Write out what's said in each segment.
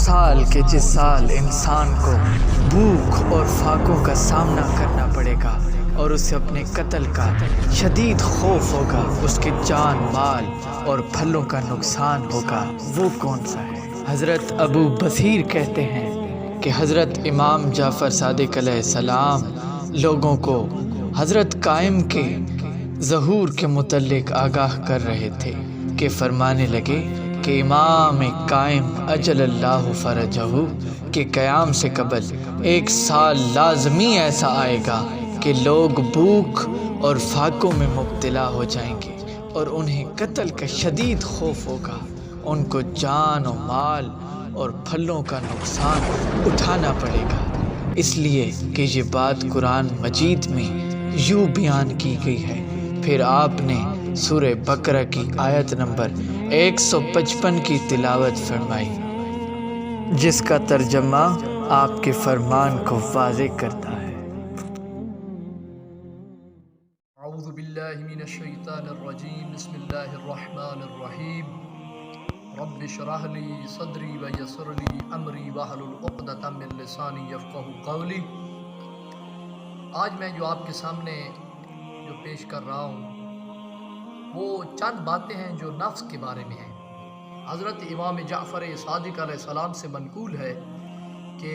سال کہ جس سال انسان کو بھوک اور فاقوں کا سامنا کرنا پڑے گا اور اسے اپنے قتل کا شدید خوف ہوگا، اس کے جان مال اور پھلوں کا نقصان ہوگا، وہ کون سا ہے؟ حضرت ابو بصیر کہتے ہیں کہ حضرت امام جعفر صادق علیہ السلام لوگوں کو حضرت قائم کے ظہور کے متعلق آگاہ کر رہے تھے کہ فرمانے لگے کہ امام قائم اجل اللہ فرجہ کہ قیام سے قبل 1 سال لازمی ایسا آئے گا کہ لوگ بھوک اور فاقوں میں مبتلا ہو جائیں گے اور انہیں قتل کا شدید خوف ہوگا، ان کو جان و مال اور پھلوں کا نقصان اٹھانا پڑے گا، اس لیے کہ یہ بات قرآن مجید میں یوں بیان کی گئی ہے۔ پھر آپ نے سورہ بقرہ کی آیت نمبر 155 کی تلاوت فرمائی، جس کا ترجمہ آپ کے فرمان کو واضح کرتا ہے۔ اعوذ باللہ من الشیطان الرجیم، بسم اللہ الرحمن الرحیم، رب اشرح لی صدری ویسر لی امری واحلل عقدۃ من لسانی یفقہوا قولی۔ آج میں جو آپ کے سامنے جو پیش کر رہا ہوں وہ چند باتیں ہیں جو نفس کے بارے میں ہیں۔ حضرت امام جعفر صادق علیہ السلام سے منقول ہے کہ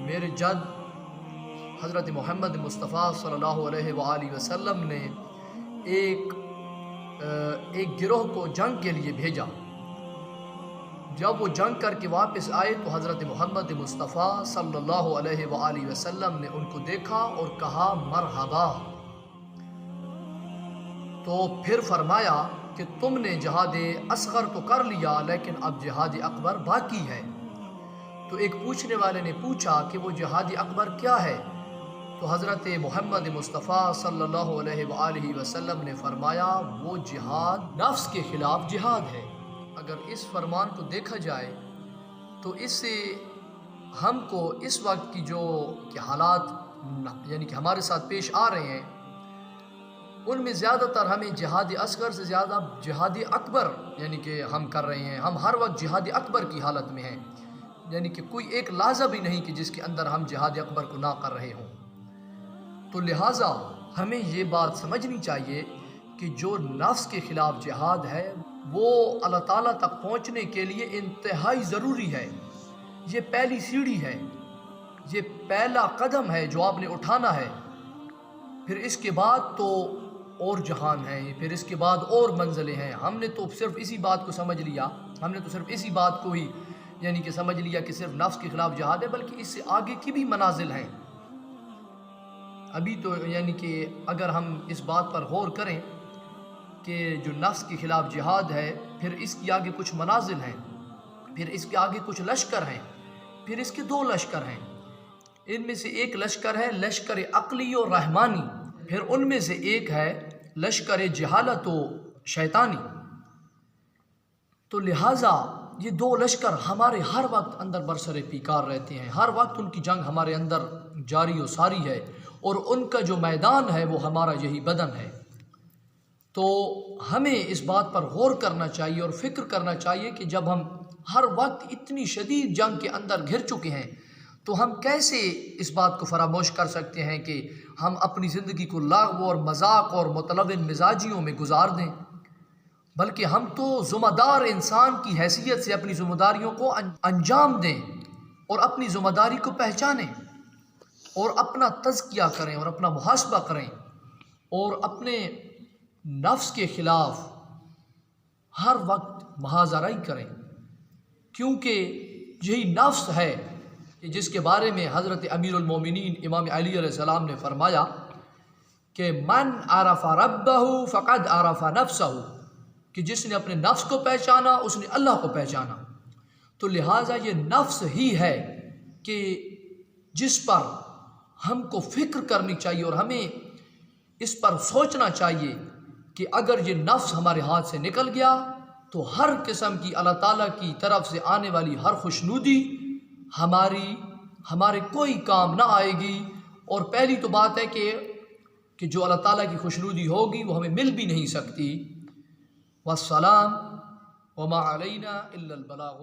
میرے جد حضرت محمد مصطفیٰ صلی اللہ علیہ وآلہ وسلم نے ایک گروہ کو جنگ کے لیے بھیجا۔ جب وہ جنگ کر کے واپس آئے تو حضرت محمد مصطفیٰ صلی اللہ علیہ وآلہ وسلم نے ان کو دیکھا اور کہا مرحبا، تو پھر فرمایا کہ تم نے جہاد اصغر تو کر لیا لیکن اب جہاد اکبر باقی ہے۔ تو ایک پوچھنے والے نے پوچھا کہ وہ جہاد اکبر کیا ہے؟ تو حضرت محمد مصطفیٰ صلی اللہ علیہ وآلہ وسلم نے فرمایا وہ جہاد نفس کے خلاف جہاد ہے۔ اگر اس فرمان کو دیکھا جائے تو اس سے ہم کو اس وقت کی جو کہ حالات یعنی کہ ہمارے ساتھ پیش آ رہے ہیں ان میں زیادہ تر ہمیں جہاد اصغر سے زیادہ جہاد اکبر یعنی کہ ہم کر رہے ہیں۔ ہم ہر وقت جہاد اکبر کی حالت میں ہیں، یعنی کہ کوئی ایک لحظہ بھی نہیں کہ جس کے اندر ہم جہاد اکبر کو نہ کر رہے ہوں۔ تو لہٰذا ہمیں یہ بات سمجھنی چاہیے کہ جو نفس کے خلاف جہاد ہے وہ اللہ تعالیٰ تک پہنچنے کے لیے انتہائی ضروری ہے۔ یہ پہلی سیڑھی ہے، یہ پہلا قدم ہے جو آپ نے اٹھانا ہے۔ پھر اس کے بعد تو اور جہان ہے، پھر اس کے بعد اور منزلیں ہیں۔ ہم نے تو صرف اسی بات کو سمجھ لیا، ہم نے تو صرف اسی بات کو ہی یعنی کہ سمجھ لیا کہ صرف نفس کے خلاف جہاد ہے، بلکہ اس سے آگے کی بھی منازل ہیں۔ ابھی تو یعنی کہ اگر ہم اس بات پر غور کریں کہ جو نفس کے خلاف جہاد ہے پھر اس کی آگے کچھ منازل ہیں، پھر اس کے آگے کچھ لشکر ہیں، پھر اس کے 2 لشکر ہیں۔ ان میں سے ایک لشکر ہے لشکر عقلی و رحمانی، پھر ان میں سے ایک ہے لشکر جہالت و شیطانی۔ تو لہٰذا یہ 2 لشکر ہمارے ہر وقت اندر برسر پیکار رہتے ہیں، ہر وقت ان کی جنگ ہمارے اندر جاری و ساری ہے، اور ان کا جو میدان ہے وہ ہمارا یہی بدن ہے۔ تو ہمیں اس بات پر غور کرنا چاہیے اور فکر کرنا چاہیے کہ جب ہم ہر وقت اتنی شدید جنگ کے اندر گھر چکے ہیں تو ہم کیسے اس بات کو فراموش کر سکتے ہیں کہ ہم اپنی زندگی کو لغو اور مذاق اور متلون مزاجیوں میں گزار دیں، بلکہ ہم تو ذمہ دار انسان کی حیثیت سے اپنی ذمہ داریوں کو انجام دیں اور اپنی ذمہ داری کو پہچانیں اور اپنا تزکیہ کریں اور اپنا محاسبہ کریں اور اپنے نفس کے خلاف ہر وقت محاذرائی کریں، کیونکہ یہی نفس ہے جس کے بارے میں حضرت امیر المومنین امام علی علیہ السلام نے فرمایا کہ من عرف ربہ فقد عرف نفسہ، کہ جس نے اپنے نفس کو پہچانا اس نے اللہ کو پہچانا۔ تو لہٰذا یہ نفس ہی ہے کہ جس پر ہم کو فکر کرنی چاہیے اور ہمیں اس پر سوچنا چاہیے کہ اگر یہ نفس ہمارے ہاتھ سے نکل گیا تو ہر قسم کی اللہ تعالیٰ کی طرف سے آنے والی ہر خوشنودی ہمارے کوئی کام نہ آئے گی، اور پہلی تو بات ہے کہ جو اللہ تعالیٰ کی خوشنودی ہوگی وہ ہمیں مل بھی نہیں سکتی۔ والسلام وما علینا الا البلاغ۔